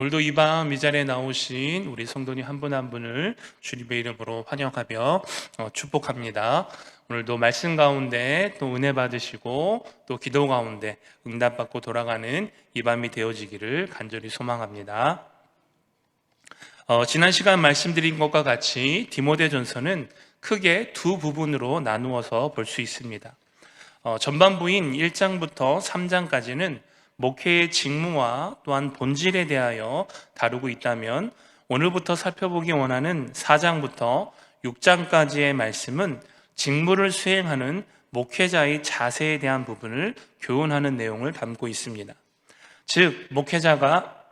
오늘도 이 밤 이 자리에 나오신 우리 성도님 한 분 한 분을 주님의 이름으로 환영하며 축복합니다. 오늘도 말씀 가운데 또 은혜 받으시고 또 기도 가운데 응답받고 돌아가는 이 밤이 되어지기를 간절히 소망합니다. 지난 시간 말씀드린 것과 같이 디모데전서는 크게 두 부분으로 나누어서 볼 수 있습니다. 전반부인 1장부터 3장까지는 목회의 직무와 또한 본질에 대하여 다루고 있다면, 오늘부터 살펴보기 원하는 4장부터 6장까지의 말씀은 직무를 수행하는 목회자의 자세에 대한 부분을 교훈하는 내용을 담고 있습니다. 즉, 목회자가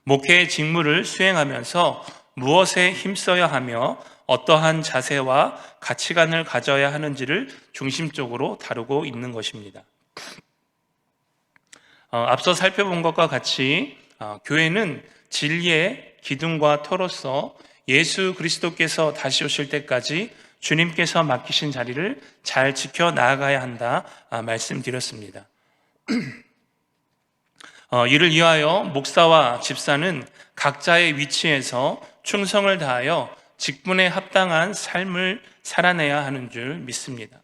목회의 직무를 수행하면서 무엇에 힘써야 하며 어떠한 자세와 가치관을 가져야 하는지를 중심적으로 다루고 있는 것입니다. 앞서 살펴본 것과 같이 교회는 진리의 기둥과 터로서 예수 그리스도께서 다시 오실 때까지 주님께서 맡기신 자리를 잘 지켜 나아가야 한다 말씀드렸습니다. 이를 위하여 목사와 집사는 각자의 위치에서 충성을 다하여 직분에 합당한 삶을 살아내야 하는 줄 믿습니다.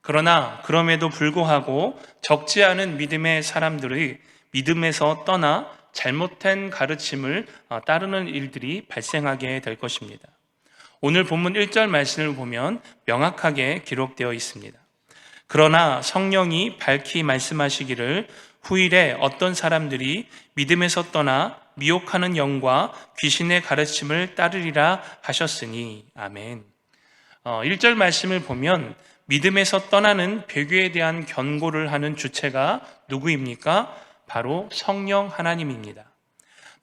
그러나 그럼에도 불구하고 적지 않은 믿음의 사람들의 믿음에서 떠나 잘못된 가르침을 따르는 일들이 발생하게 될 것입니다. 오늘 본문 1절 말씀을 보면 명확하게 기록되어 있습니다. 그러나 성령이 밝히 말씀하시기를 후일에 어떤 사람들이 믿음에서 떠나 미혹하는 영과 귀신의 가르침을 따르리라 하셨으니. 아멘. 1절 말씀을 보면 믿음에서 떠나는 배교에 대한 경고를 하는 주체가 누구입니까? 바로 성령 하나님입니다.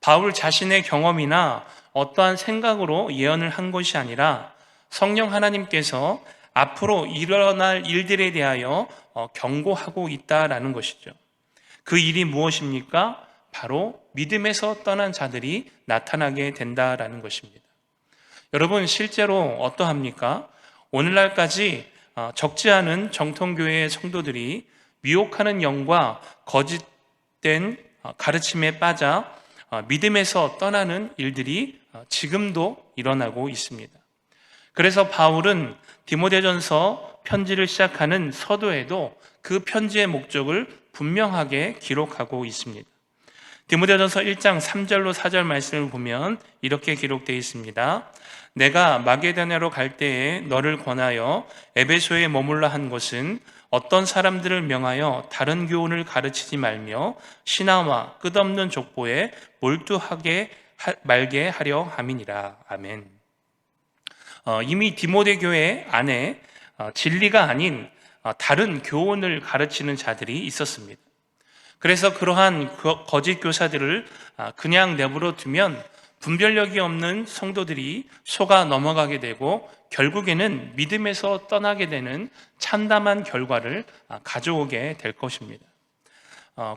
바울 자신의 경험이나 어떠한 생각으로 예언을 한 것이 아니라 성령 하나님께서 앞으로 일어날 일들에 대하여 경고하고 있다라는 것이죠. 그 일이 무엇입니까? 바로 믿음에서 떠난 자들이 나타나게 된다라는 것입니다. 여러분, 실제로 어떠합니까? 오늘날까지 적지 않은 정통교회의 성도들이 미혹하는 영과 거짓된 가르침에 빠져 믿음에서 떠나는 일들이 지금도 일어나고 있습니다. 그래서 바울은 디모데전서 편지를 시작하는 서두에도 그 편지의 목적을 분명하게 기록하고 있습니다. 디모데전서 1장 3절로 4절 말씀을 보면 이렇게 기록되어 있습니다. 내가 마게도냐로 갈 때에 너를 권하여 에베소에 머물라 한 것은 어떤 사람들을 명하여 다른 교훈을 가르치지 말며 신화와 끝없는 족보에 몰두하게 말게 하려 함이니라. 아멘. 이미 디모데 교회 안에 진리가 아닌 다른 교훈을 가르치는 자들이 있었습니다. 그래서 그러한 거짓 교사들을 그냥 내버려 두면 분별력이 없는 성도들이 속아 넘어가게 되고 결국에는 믿음에서 떠나게 되는 참담한 결과를 가져오게 될 것입니다.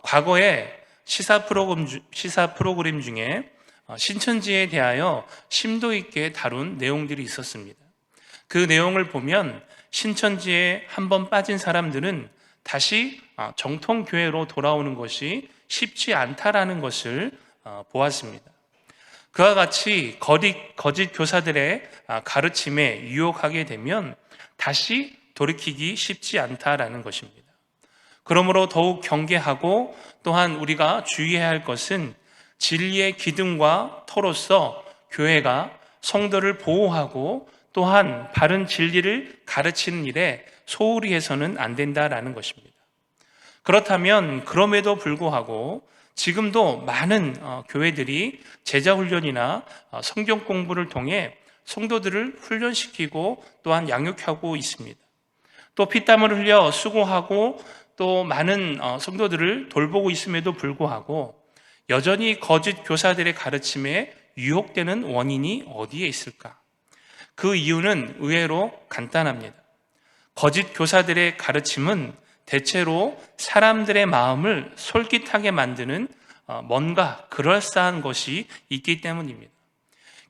과거에 시사 프로그램 중에 신천지에 대하여 심도 있게 다룬 내용들이 있었습니다. 그 내용을 보면 신천지에 한번 빠진 사람들은 다시 정통교회로 돌아오는 것이 쉽지 않다라는 것을 보았습니다. 그와 같이 거짓 교사들의 가르침에 유혹하게 되면 다시 돌이키기 쉽지 않다라는 것입니다. 그러므로 더욱 경계하고 또한 우리가 주의해야 할 것은 진리의 기둥과 터로서 교회가 성도를 보호하고 또한 바른 진리를 가르치는 일에 소홀히 해서는 안 된다라는 것입니다. 그렇다면 그럼에도 불구하고 지금도 많은 교회들이 제자훈련이나 성경 공부를 통해 성도들을 훈련시키고 또한 양육하고 있습니다. 또 피땀을 흘려 수고하고 또 많은 성도들을 돌보고 있음에도 불구하고 여전히 거짓 교사들의 가르침에 유혹되는 원인이 어디에 있을까? 그 이유는 의외로 간단합니다. 거짓 교사들의 가르침은 대체로 사람들의 마음을 솔깃하게 만드는 뭔가 그럴싸한 것이 있기 때문입니다.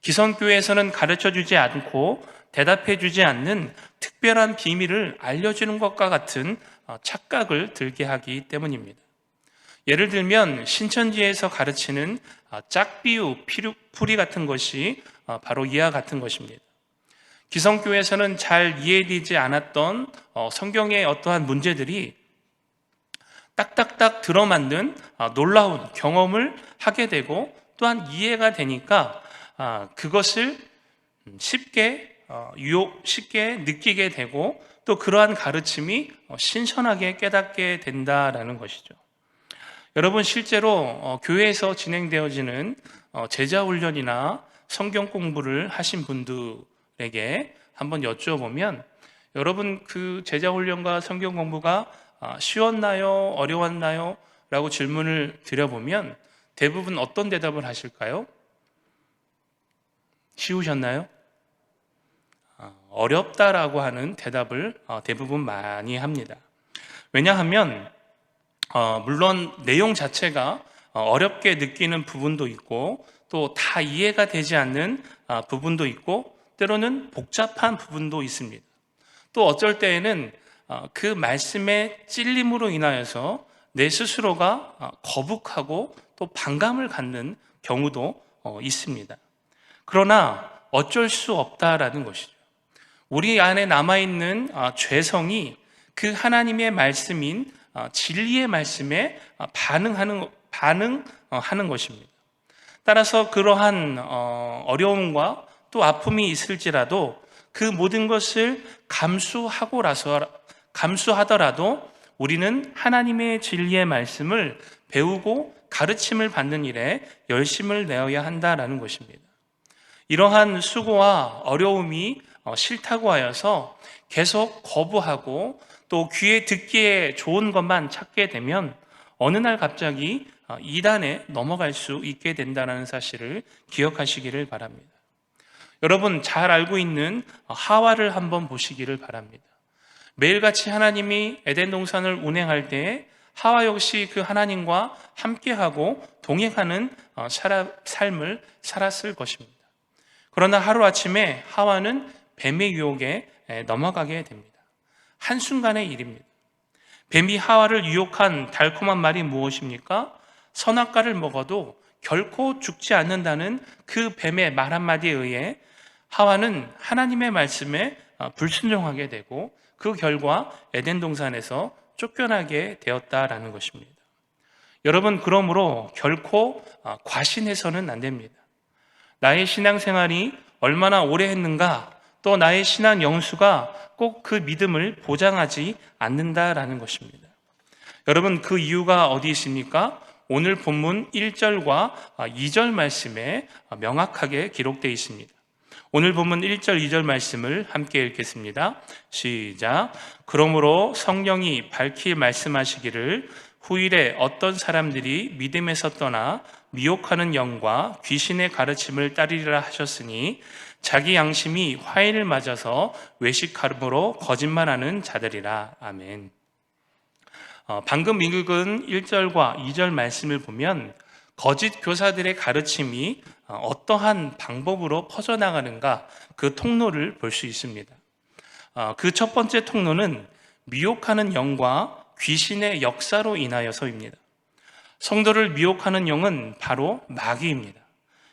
기성교회에서는 가르쳐주지 않고 대답해주지 않는 특별한 비밀을 알려주는 것과 같은 착각을 들게 하기 때문입니다. 예를 들면 신천지에서 가르치는 짝비유, 풀이 같은 것이 바로 이와 같은 것입니다. 기성교에서는 잘 이해되지 않았던 성경의 어떠한 문제들이 딱딱딱 들어맞는 놀라운 경험을 하게 되고 또한 이해가 되니까 그것을 쉽게 느끼게 되고 또 그러한 가르침이 신선하게 깨닫게 된다라는 것이죠. 여러분, 실제로 교회에서 진행되어지는 제자훈련이나 성경 공부를 하신 분들에게 한번 여쭈어보면, 여러분, 그 제자훈련과 성경 공부가 쉬웠나요? 어려웠나요? 라고 질문을 드려보면 대부분 어떤 대답을 하실까요? 쉬우셨나요? 어렵다라고 하는 대답을 대부분 많이 합니다. 왜냐하면 물론 내용 자체가 어렵게 느끼는 부분도 있고 또 다 이해가 되지 않는 부분도 있고 때로는 복잡한 부분도 있습니다. 또 어쩔 때에는 그 말씀의 찔림으로 인하여서 내 스스로가 거북하고 또 반감을 갖는 경우도 있습니다. 그러나 어쩔 수 없다라는 것이죠. 우리 안에 남아있는 죄성이 그 하나님의 말씀인 진리의 말씀에 반응하는 것입니다. 따라서 그러한 어려움과 또 아픔이 있을지라도 그 모든 것을 감수하더라도 우리는 하나님의 진리의 말씀을 배우고 가르침을 받는 일에 열심을 내어야 한다라는 것입니다. 이러한 수고와 어려움이 싫다고 하여서 계속 거부하고 또 귀에 듣기에 좋은 것만 찾게 되면 어느 날 갑자기 이단에 넘어갈 수 있게 된다는 사실을 기억하시기를 바랍니다. 여러분, 잘 알고 있는 하와를 한번 보시기를 바랍니다. 매일같이 하나님이 에덴 동산을 운행할 때에 하와 역시 그 하나님과 함께하고 동행하는 삶을 살았을 것입니다. 그러나 하루아침에 하와는 뱀의 유혹에 넘어가게 됩니다. 한순간의 일입니다. 뱀이 하와를 유혹한 달콤한 말이 무엇입니까? 선악과를 먹어도 결코 죽지 않는다는 그 뱀의 말 한마디에 의해 하와는 하나님의 말씀에 불순종하게 되고 그 결과 에덴 동산에서 쫓겨나게 되었다라는 것입니다. 여러분, 그러므로 결코 과신해서는 안 됩니다. 나의 신앙생활이 얼마나 오래 했는가, 또 나의 신앙 영수가 꼭 그 믿음을 보장하지 않는다라는 것입니다. 여러분, 그 이유가 어디 있습니까? 오늘 본문 1절과 2절 말씀에 명확하게 기록되어 있습니다. 오늘 본문 1절, 2절 말씀을 함께 읽겠습니다. 시작. 그러므로 성령이 밝히 말씀하시기를 후일에 어떤 사람들이 믿음에서 떠나 미혹하는 영과 귀신의 가르침을 따르리라 하셨으니 자기 양심이 화인을 맞아서 외식함으로 거짓말하는 자들이라. 아멘. 방금 읽은 1절과 2절 말씀을 보면 거짓 교사들의 가르침이 어떠한 방법으로 퍼져나가는가, 그 통로를 볼 수 있습니다. 그 첫 번째 통로는 미혹하는 영과 귀신의 역사로 인하여서입니다. 성도를 미혹하는 영은 바로 마귀입니다.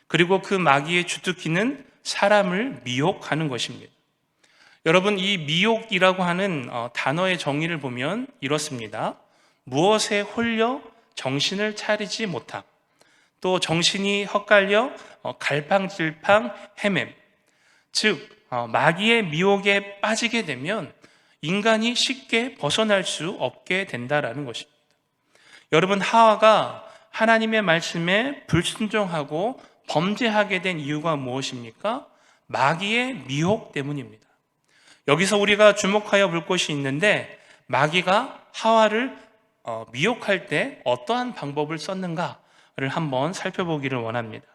그리고 그 마귀의 주특기는 사람을 미혹하는 것입니다. 여러분, 이 미혹이라고 하는 단어의 정의를 보면 이렇습니다. 무엇에 홀려 정신을 차리지 못함, 또 정신이 헛갈려 갈팡질팡 헤맴. 즉 마귀의 미혹에 빠지게 되면 인간이 쉽게 벗어날 수 없게 된다라는 것입니다. 여러분, 하와가 하나님의 말씀에 불순종하고 범죄하게 된 이유가 무엇입니까? 마귀의 미혹 때문입니다. 여기서 우리가 주목하여 볼 것이 있는데, 마귀가 하와를 미혹할 때 어떠한 방법을 썼는가를 한번 살펴보기를 원합니다.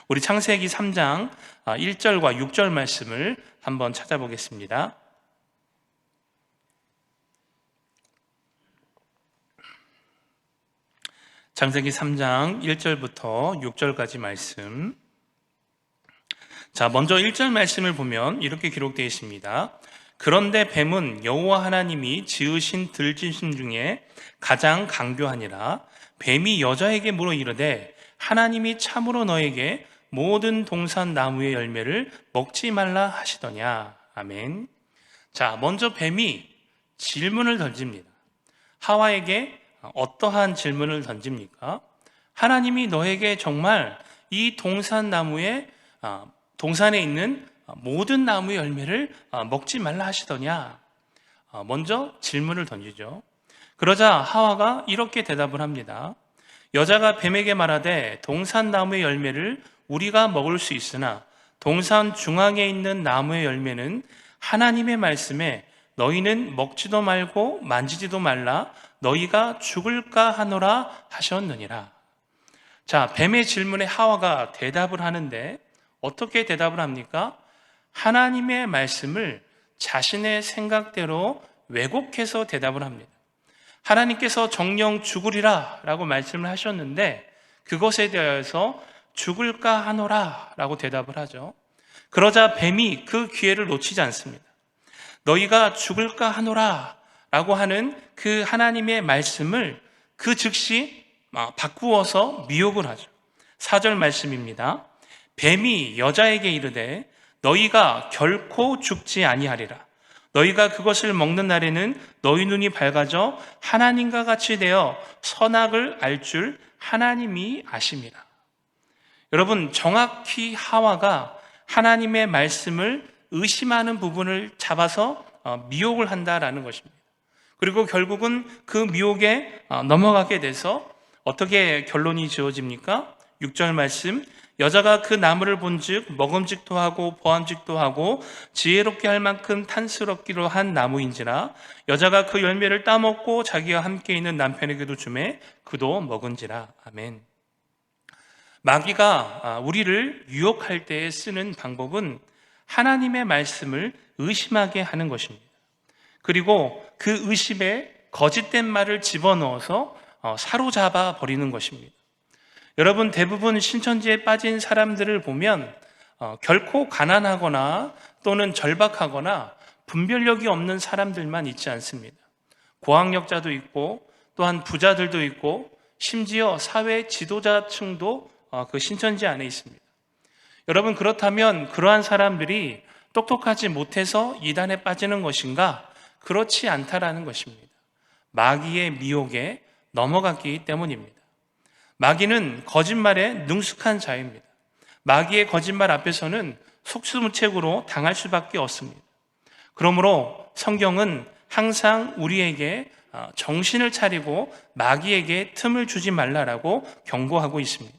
우리 창세기 3장 1절과 6절 말씀을 한번 찾아보겠습니다. 창세기 3장 1절부터 6절까지 말씀. 자, 먼저 1절 말씀을 보면 이렇게 기록되어 있습니다. 그런데 뱀은 여호와 하나님이 지으신 들짐승 중에 가장 강교하니라. 뱀이 여자에게 물어 이르되 하나님이 참으로 너에게 모든 동산 나무의 열매를 먹지 말라 하시더냐. 아멘. 자, 먼저 뱀이 질문을 던집니다. 하와에게 어떠한 질문을 던집니까? 하나님이 너에게 정말 이 동산에 있는 모든 나무의 열매를 먹지 말라 하시더냐? 먼저 질문을 던지죠. 그러자 하와가 이렇게 대답을 합니다. 여자가 뱀에게 말하되 동산 나무의 열매를 우리가 먹을 수 있으나 동산 중앙에 있는 나무의 열매는 하나님의 말씀에 너희는 먹지도 말고 만지지도 말라 너희가 죽을까 하노라 하셨느니라. 자, 뱀의 질문에 하와가 대답을 하는데 어떻게 대답을 합니까? 하나님의 말씀을 자신의 생각대로 왜곡해서 대답을 합니다. 하나님께서 정령 죽으리라 라고 말씀을 하셨는데 그것에 대해서 죽을까 하노라 라고 대답을 하죠. 그러자 뱀이 그 기회를 놓치지 않습니다. 너희가 죽을까 하노라 라고 하는 그 하나님의 말씀을 그 즉시 바꾸어서 미혹을 하죠. 4절 말씀입니다. 뱀이 여자에게 이르되 너희가 결코 죽지 아니하리라. 너희가 그것을 먹는 날에는 너희 눈이 밝아져 하나님과 같이 되어 선악을 알 줄 하나님이 아심이라. 여러분, 정확히 하와가 하나님의 말씀을 의심하는 부분을 잡아서 미혹을 한다라는 것입니다. 그리고 결국은 그 미혹에 넘어가게 돼서 어떻게 결론이 지어집니까? 6절 말씀, 여자가 그 나무를 본즉 먹음직도 하고 보암직도 하고 지혜롭게 할 만큼 탄스럽기로 한 나무인지라 여자가 그 열매를 따먹고 자기와 함께 있는 남편에게도 주매 그도 먹은지라. 아멘. 마귀가 우리를 유혹할 때 쓰는 방법은 하나님의 말씀을 의심하게 하는 것입니다. 그리고 그 의심에 거짓된 말을 집어넣어서 사로잡아 버리는 것입니다. 여러분, 대부분 신천지에 빠진 사람들을 보면 결코 가난하거나 또는 절박하거나 분별력이 없는 사람들만 있지 않습니다. 고학력자도 있고 또한 부자들도 있고 심지어 사회 지도자층도 그 신천지 안에 있습니다. 여러분, 그렇다면 그러한 사람들이 똑똑하지 못해서 이단에 빠지는 것인가? 그렇지 않다라는 것입니다. 마귀의 미혹에 넘어갔기 때문입니다. 마귀는 거짓말에 능숙한 자입니다. 마귀의 거짓말 앞에서는 속수무책으로 당할 수밖에 없습니다. 그러므로 성경은 항상 우리에게 정신을 차리고 마귀에게 틈을 주지 말라라고 경고하고 있습니다.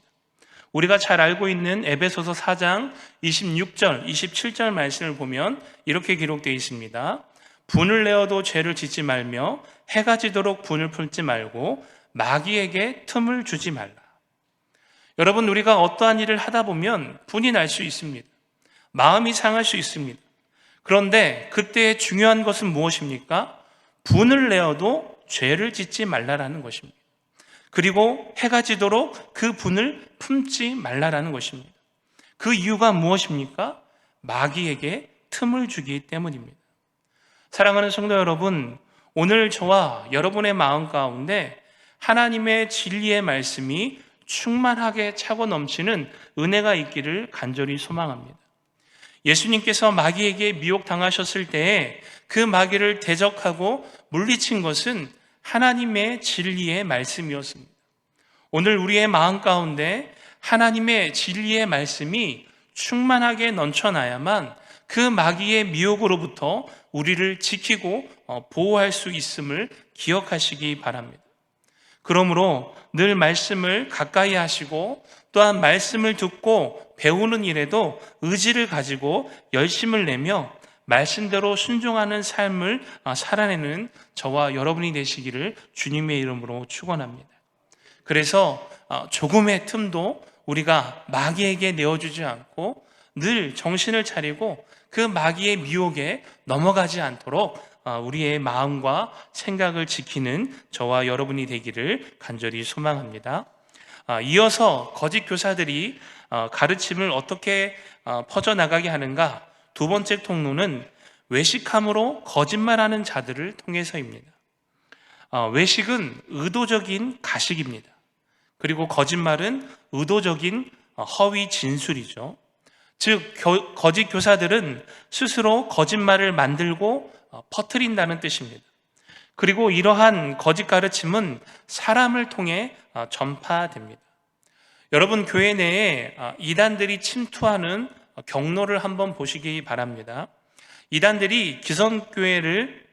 우리가 잘 알고 있는 에베소서 4장 26절, 27절 말씀을 보면 이렇게 기록되어 있습니다. 분을 내어도 죄를 짓지 말며 해가 지도록 분을 풀지 말고 마귀에게 틈을 주지 말라. 여러분, 우리가 어떠한 일을 하다 보면 분이 날 수 있습니다. 마음이 상할 수 있습니다. 그런데 그때의 중요한 것은 무엇입니까? 분을 내어도 죄를 짓지 말라라는 것입니다. 그리고 해가 지도록 그 분을 품지 말라라는 것입니다. 그 이유가 무엇입니까? 마귀에게 틈을 주기 때문입니다. 사랑하는 성도 여러분, 오늘 저와 여러분의 마음 가운데 하나님의 진리의 말씀이 충만하게 차고 넘치는 은혜가 있기를 간절히 소망합니다. 예수님께서 마귀에게 미혹당하셨을 때에 그 마귀를 대적하고 물리친 것은 하나님의 진리의 말씀이었습니다. 오늘 우리의 마음 가운데 하나님의 진리의 말씀이 충만하게 넘쳐나야만 그 마귀의 미혹으로부터 우리를 지키고 보호할 수 있음을 기억하시기 바랍니다. 그러므로 늘 말씀을 가까이 하시고 또한 말씀을 듣고 배우는 일에도 의지를 가지고 열심을 내며 말씀대로 순종하는 삶을 살아내는 저와 여러분이 되시기를 주님의 이름으로 축원합니다. 그래서 조금의 틈도 우리가 마귀에게 내어주지 않고 늘 정신을 차리고 그 마귀의 미혹에 넘어가지 않도록 우리의 마음과 생각을 지키는 저와 여러분이 되기를 간절히 소망합니다. 이어서 거짓 교사들이 가르침을 어떻게 퍼져나가게 하는가? 두 번째 통로는 외식함으로 거짓말하는 자들을 통해서입니다. 외식은 의도적인 가식입니다. 그리고 거짓말은 의도적인 허위 진술이죠. 즉 거짓 교사들은 스스로 거짓말을 만들고 퍼뜨린다는 뜻입니다. 그리고 이러한 거짓 가르침은 사람을 통해 전파됩니다. 여러분, 교회 내에 이단들이 침투하는 경로를 한번 보시기 바랍니다. 이단들이 기성교회를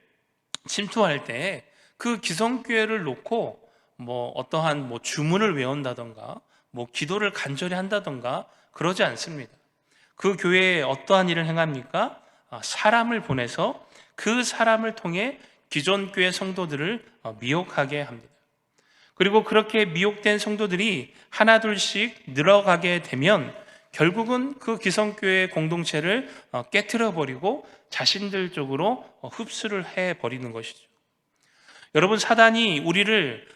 침투할 때 그 기성교회를 놓고 어떠한 주문을 외운다던가 기도를 간절히 한다던가 그러지 않습니다. 그 교회에 어떠한 일을 행합니까? 사람을 보내서 그 사람을 통해 기존 교회 성도들을 미혹하게 합니다. 그리고 그렇게 미혹된 성도들이 하나둘씩 늘어가게 되면 결국은 그 기성교회 공동체를 깨트려 버리고 자신들 쪽으로 흡수를 해버리는 것이죠. 여러분, 사단이 우리를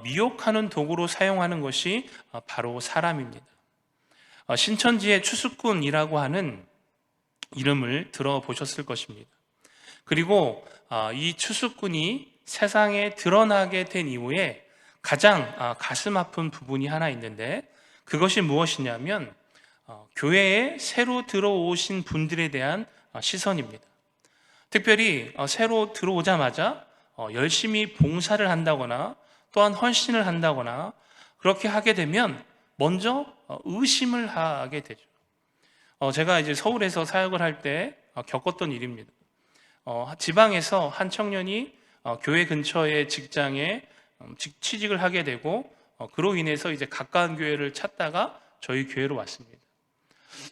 미혹하는 도구로 사용하는 것이 바로 사람입니다. 신천지의 추수꾼이라고 하는 이름을 들어보셨을 것입니다. 그리고 이 추수꾼이 세상에 드러나게 된 이후에 가장 가슴 아픈 부분이 하나 있는데, 그것이 무엇이냐면 교회에 새로 들어오신 분들에 대한 시선입니다. 특별히 새로 들어오자마자 열심히 봉사를 한다거나 또한 헌신을 한다거나 그렇게 하게 되면 먼저 의심을 하게 되죠. 제가 이제 서울에서 사역을 할 때 겪었던 일입니다. 지방에서 한 청년이 교회 근처의 직장에 취직을 하게 되고 그로 인해서 이제 가까운 교회를 찾다가 저희 교회로 왔습니다.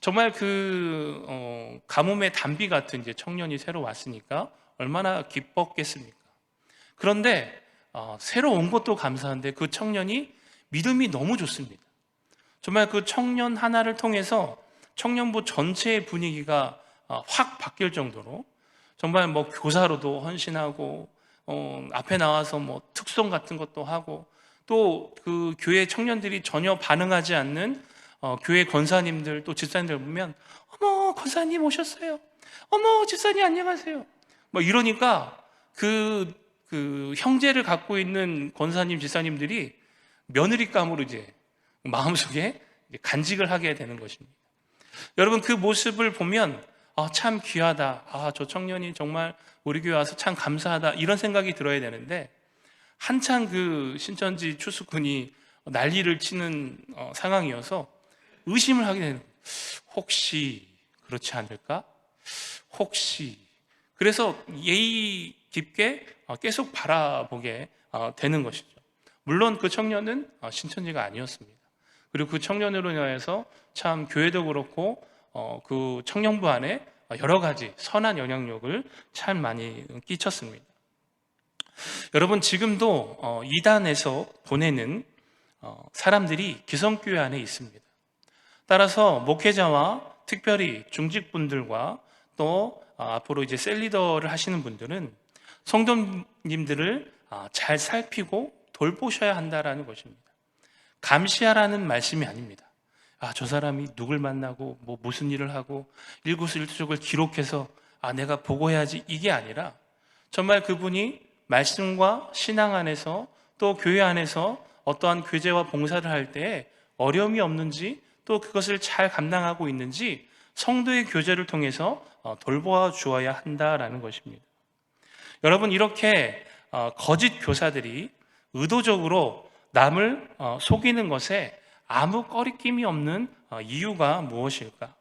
정말 가뭄의 단비 같은 이제 청년이 새로 왔으니까 얼마나 기뻤겠습니까? 그런데 새로 온 것도 감사한데 그 청년이 믿음이 너무 좋습니다. 정말 그 청년 하나를 통해서 청년부 전체의 분위기가 확 바뀔 정도로 정말 교사로도 헌신하고 앞에 나와서 특송 같은 것도 하고, 또 그 교회 청년들이 전혀 반응하지 않는 교회 권사님들 또 집사님들 보면 어머 권사님 오셨어요, 어머 집사님 안녕하세요 이러니까 그 형제를 갖고 있는 권사님 집사님들이 며느리감으로 이제 마음속에 간직을 하게 되는 것입니다. 여러분, 그 모습을 보면 참 귀하다, 저 청년이 정말 우리 교회 와서 참 감사하다, 이런 생각이 들어야 되는데, 한창 그 신천지 추수꾼이 난리를 치는 상황이어서 의심을 하게 되는 거예요. 혹시 그렇지 않을까? 혹시. 그래서 예의 깊게 계속 바라보게 되는 것이죠. 물론 그 청년은 신천지가 아니었습니다. 그리고 그 청년으로 인해서 참 교회도 그렇고 그 청년부 안에 여러 가지 선한 영향력을 참 많이 끼쳤습니다. 여러분, 지금도 이단에서 보내는 사람들이 기성교회 안에 있습니다. 따라서 목회자와 특별히 중직분들과 또 앞으로 이제 셀리더를 하시는 분들은 성도님들을 잘 살피고 돌보셔야 한다라는 것입니다. 감시하라는 말씀이 아닙니다. 저 사람이 누굴 만나고 무슨 일을 하고 일거수일투족을 기록해서 내가 보고해야지, 이게 아니라 정말 그분이 말씀과 신앙 안에서 또 교회 안에서 어떠한 교제와 봉사를 할 때 어려움이 없는지, 또 그것을 잘 감당하고 있는지 성도의 교제를 통해서 돌보아 주어야 한다라는 것입니다. 여러분, 이렇게 거짓 교사들이 의도적으로 남을 속이는 것에 아무 꺼리낌이 없는 이유가 무엇일까?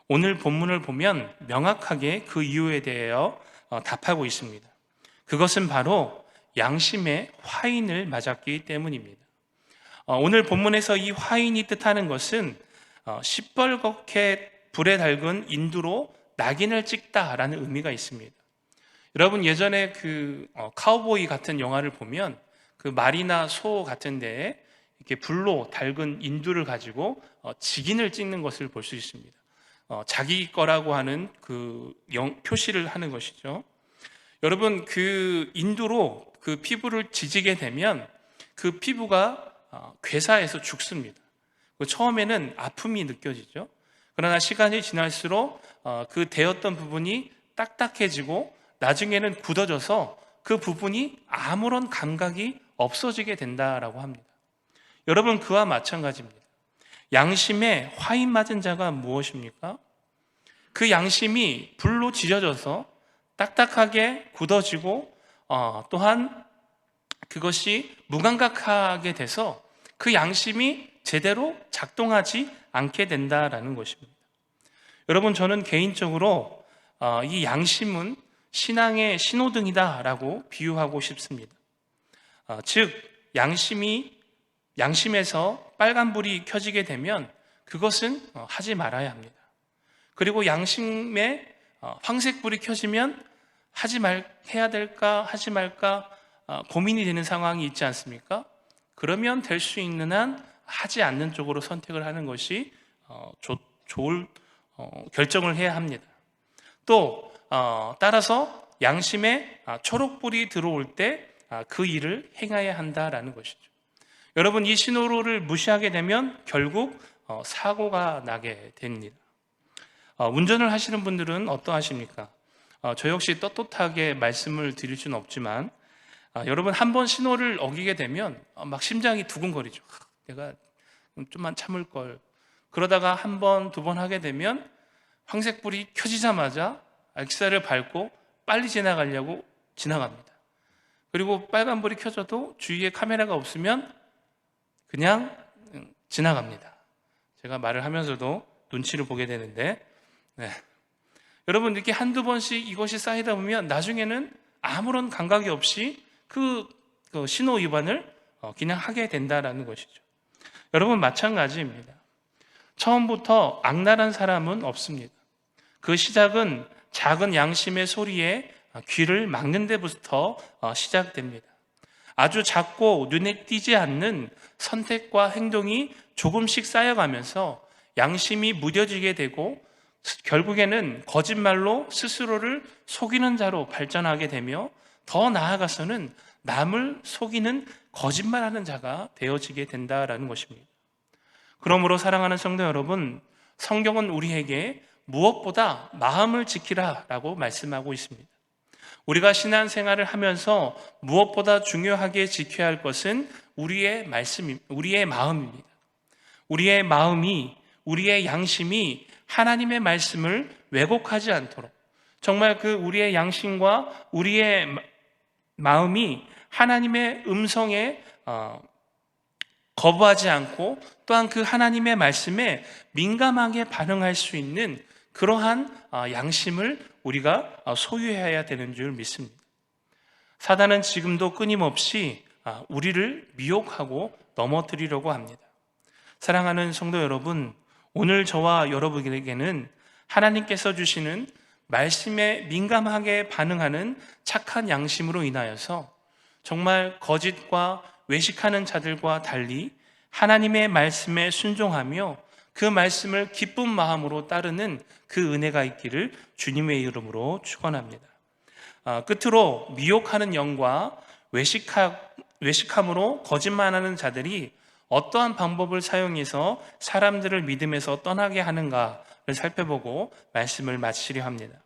오늘 본문을 보면 명확하게 그 이유에 대하여 답하고 있습니다. 그것은 바로 양심의 화인을 맞았기 때문입니다. 오늘 본문에서 이 화인이 뜻하는 것은 시뻘겋게 불에 달군 인두로 낙인을 찍다라는 의미가 있습니다. 여러분, 예전에 그 카우보이 같은 영화를 보면 그 말이나 소 같은 데에 이렇게 불로 달군 인두를 가지고 직인을 찍는 것을 볼 수 있습니다. 자기 거라고 하는 그 표시를 하는 것이죠. 여러분, 그 인두로 그 피부를 지지게 되면 그 피부가 괴사해서 죽습니다. 처음에는 아픔이 느껴지죠. 그러나 시간이 지날수록 그 데였던 부분이 딱딱해지고 나중에는 굳어져서 그 부분이 아무런 감각이 없어지게 된다라고 합니다. 여러분, 그와 마찬가지입니다. 양심에 화인 맞은 자가 무엇입니까? 그 양심이 불로 지져져서 딱딱하게 굳어지고 또한 그것이 무감각하게 돼서 그 양심이 제대로 작동하지 않게 된다라는 것입니다. 여러분, 저는 개인적으로 이 양심은 신앙의 신호등이다라고 비유하고 싶습니다. 즉, 양심에서 빨간불이 켜지게 되면 그것은 하지 말아야 합니다. 그리고 양심에 황색불이 켜지면 해야 될까 하지 말까 고민이 되는 상황이 있지 않습니까? 그러면 될 수 있는 한 하지 않는 쪽으로 선택을 하는 것이 좋을 결정을 해야 합니다. 또 따라서 양심에 초록불이 들어올 때 그 일을 행해야 한다라는 것이죠. 여러분, 이 신호를 무시하게 되면 결국 사고가 나게 됩니다. 운전을 하시는 분들은 어떠하십니까? 저 역시 떳떳하게 말씀을 드릴 수는 없지만 여러분, 한 번 신호를 어기게 되면 막 심장이 두근거리죠. 내가 좀만 참을 걸. 그러다가 한 번, 두 번 하게 되면 황색불이 켜지자마자 악셀을 밟고 빨리 지나가려고 지나갑니다. 그리고 빨간불이 켜져도 주위에 카메라가 없으면 그냥 지나갑니다. 제가 말을 하면서도 눈치를 보게 되는데, 여러분, 이렇게 한두 번씩 이것이 쌓이다 보면 나중에는 아무런 감각이 없이 그 신호 위반을 그냥 하게 된다라는 것이죠. 여러분, 마찬가지입니다. 처음부터 악랄한 사람은 없습니다. 그 시작은 작은 양심의 소리에 귀를 막는 데부터 시작됩니다. 아주 작고 눈에 띄지 않는 선택과 행동이 조금씩 쌓여가면서 양심이 무뎌지게 되고 결국에는 거짓말로 스스로를 속이는 자로 발전하게 되며 더 나아가서는 남을 속이는 거짓말하는 자가 되어지게 된다라는 것입니다. 그러므로 사랑하는 성도 여러분, 성경은 우리에게 무엇보다 마음을 지키라라고 말씀하고 있습니다. 우리가 신앙생활을 하면서 무엇보다 중요하게 지켜야 할 것은 우리의 마음입니다. 우리의 마음이, 우리의 양심이 하나님의 말씀을 왜곡하지 않도록, 정말 그 우리의 양심과 우리의 마음이 하나님의 음성에 거부하지 않고 또한 그 하나님의 말씀에 민감하게 반응할 수 있는 그러한 양심을 우리가 소유해야 되는 줄 믿습니다. 사단은 지금도 끊임없이 우리를 미혹하고 넘어뜨리려고 합니다. 사랑하는 성도 여러분, 오늘 저와 여러분에게는 하나님께서 주시는 말씀에 민감하게 반응하는 착한 양심으로 인하여서 정말 거짓과 외식하는 자들과 달리 하나님의 말씀에 순종하며 그 말씀을 기쁜 마음으로 따르는 그 은혜가 있기를 주님의 이름으로 축원합니다. 끝으로 미혹하는 영과 외식함으로 거짓말하는 자들이 어떠한 방법을 사용해서 사람들을 믿음에서 떠나게 하는가를 살펴보고 말씀을 마치려 합니다.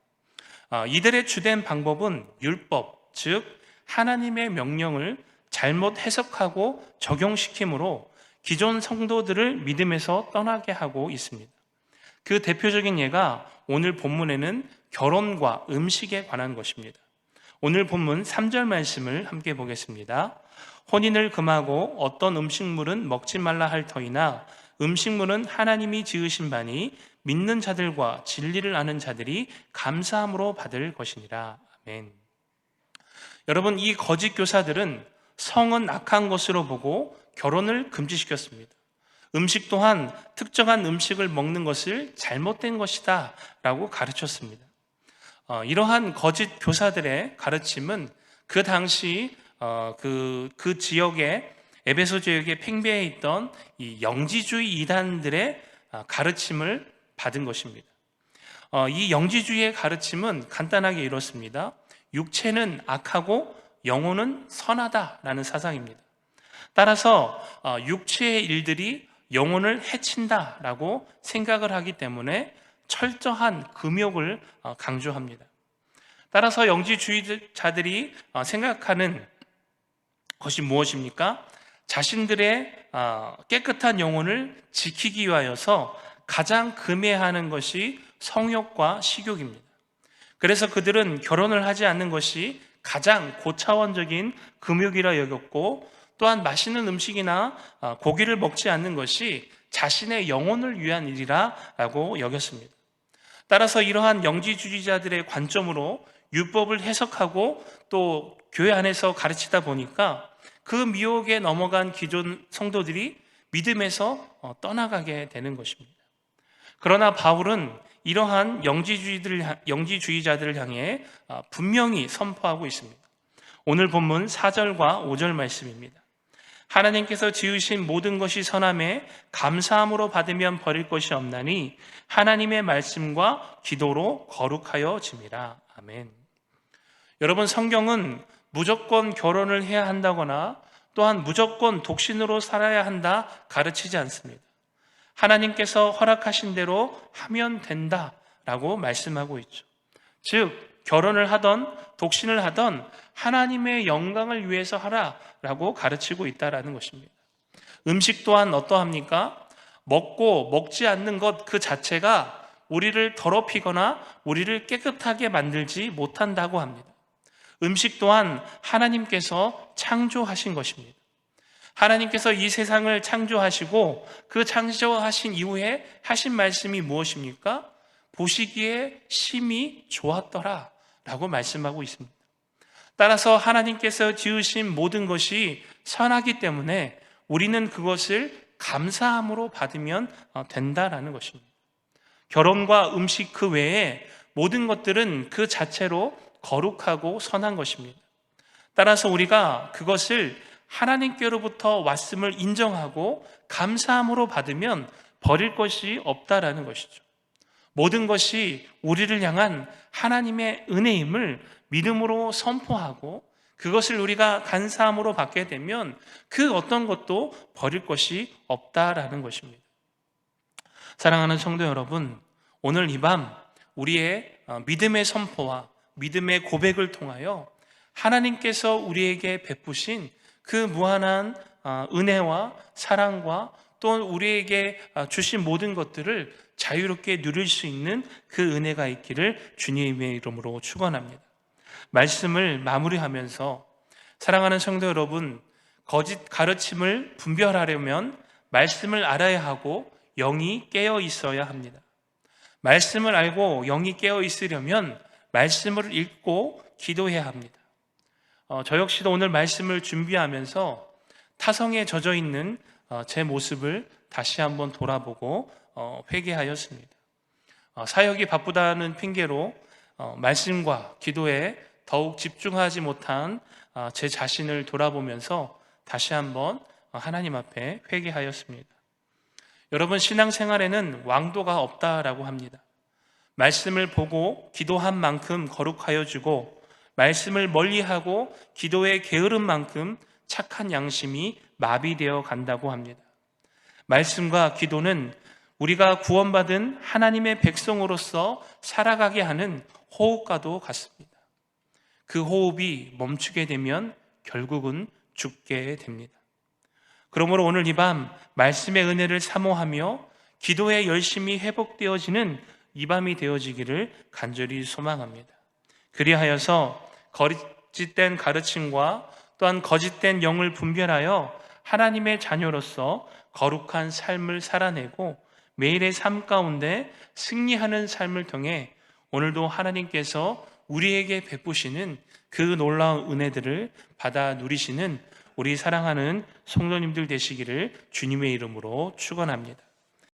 이들의 주된 방법은 율법, 즉 하나님의 명령을 잘못 해석하고 적용시키므로 기존 성도들을 믿음에서 떠나게 하고 있습니다. 그 대표적인 예가 오늘 본문에는 결혼과 음식에 관한 것입니다. 오늘 본문 3절 말씀을 함께 보겠습니다. 혼인을 금하고 어떤 음식물은 먹지 말라 할 터이나 음식물은 하나님이 지으신 바니 믿는 자들과 진리를 아는 자들이 감사함으로 받을 것이니라. 아멘. 여러분, 이 거짓 교사들은 성은 악한 것으로 보고 결혼을 금지시켰습니다. 음식 또한 특정한 음식을 먹는 것을 잘못된 것이다 라고 가르쳤습니다. 이러한 거짓 교사들의 가르침은 그 당시 그 지역에, 에베소 지역에 팽배해 있던 이 영지주의 이단들의 가르침을 받은 것입니다. 이 영지주의의 가르침은 간단하게 이렇습니다. 육체는 악하고 영혼은 선하다라는 사상입니다. 따라서 육체의 일들이 영혼을 해친다라고 생각을 하기 때문에 철저한 금욕을 강조합니다. 따라서 영지주의자들이 생각하는 것이 무엇입니까? 자신들의 깨끗한 영혼을 지키기 위하여서 가장 금해하는 것이 성욕과 식욕입니다. 그래서 그들은 결혼을 하지 않는 것이 가장 고차원적인 금욕이라 여겼고, 또한 맛있는 음식이나 고기를 먹지 않는 것이 자신의 영혼을 위한 일이라고 여겼습니다. 따라서 이러한 영지주의자들의 관점으로 율법을 해석하고 또 교회 안에서 가르치다 보니까 그 미혹에 넘어간 기존 성도들이 믿음에서 떠나가게 되는 것입니다. 그러나 바울은 이러한 영지주의자들을 향해 분명히 선포하고 있습니다. 오늘 본문 4절과 5절 말씀입니다. 하나님께서 지으신 모든 것이 선함에 감사함으로 받으면 버릴 것이 없나니 하나님의 말씀과 기도로 거룩하여 짐이라. 아멘. 여러분, 성경은 무조건 결혼을 해야 한다거나 또한 무조건 독신으로 살아야 한다 가르치지 않습니다. 하나님께서 허락하신 대로 하면 된다라고 말씀하고 있죠. 즉, 결혼을 하던 독신을 하던 하나님의 영광을 위해서 하라라고 가르치고 있다라는 것입니다. 음식 또한 어떠합니까? 먹고 먹지 않는 것 그 자체가 우리를 더럽히거나 우리를 깨끗하게 만들지 못한다고 합니다. 음식 또한 하나님께서 창조하신 것입니다. 하나님께서 이 세상을 창조하시고 그 창조하신 이후에 하신 말씀이 무엇입니까? 보시기에 심히 좋았더라 라고 말씀하고 있습니다. 따라서 하나님께서 지으신 모든 것이 선하기 때문에 우리는 그것을 감사함으로 받으면 된다라는 것입니다. 결혼과 음식 그 외에 모든 것들은 그 자체로 거룩하고 선한 것입니다. 따라서 우리가 그것을 하나님께로부터 왔음을 인정하고 감사함으로 받으면 버릴 것이 없다라는 것이죠. 모든 것이 우리를 향한 하나님의 은혜임을 믿음으로 선포하고 그것을 우리가 감사함으로 받게 되면 그 어떤 것도 버릴 것이 없다라는 것입니다. 사랑하는 성도 여러분, 오늘 이 밤 우리의 믿음의 선포와 믿음의 고백을 통하여 하나님께서 우리에게 베푸신 그 무한한 은혜와 사랑과 또 우리에게 주신 모든 것들을 자유롭게 누릴 수 있는 그 은혜가 있기를 주님의 이름으로 축원합니다. 말씀을 마무리하면서 사랑하는 성도 여러분, 거짓 가르침을 분별하려면 말씀을 알아야 하고 영이 깨어 있어야 합니다. 말씀을 알고 영이 깨어 있으려면 말씀을 읽고 기도해야 합니다. 저 역시도 오늘 말씀을 준비하면서 타성에 젖어 있는 제 모습을 다시 한번 돌아보고 회개하였습니다. 사역이 바쁘다는 핑계로 말씀과 기도에 더욱 집중하지 못한 제 자신을 돌아보면서 다시 한번 하나님 앞에 회개하였습니다. 여러분, 신앙생활에는 왕도가 없다라고 합니다. 말씀을 보고 기도한 만큼 거룩하여 주고 말씀을 멀리하고 기도에 게으른 만큼 착한 양심이 마비되어 간다고 합니다. 말씀과 기도는 우리가 구원받은 하나님의 백성으로서 살아가게 하는 호흡과도 같습니다. 그 호흡이 멈추게 되면 결국은 죽게 됩니다. 그러므로 오늘 이 밤 말씀의 은혜를 사모하며 기도에 열심히 회복되어지는 이 밤이 되어지기를 간절히 소망합니다. 그리하여서 거짓된 가르침과 또한 거짓된 영을 분별하여 하나님의 자녀로서 거룩한 삶을 살아내고 매일의 삶 가운데 승리하는 삶을 통해 오늘도 하나님께서 우리에게 베푸시는 그 놀라운 은혜들을 받아 누리시는 우리 사랑하는 성도님들 되시기를 주님의 이름으로 축원합니다.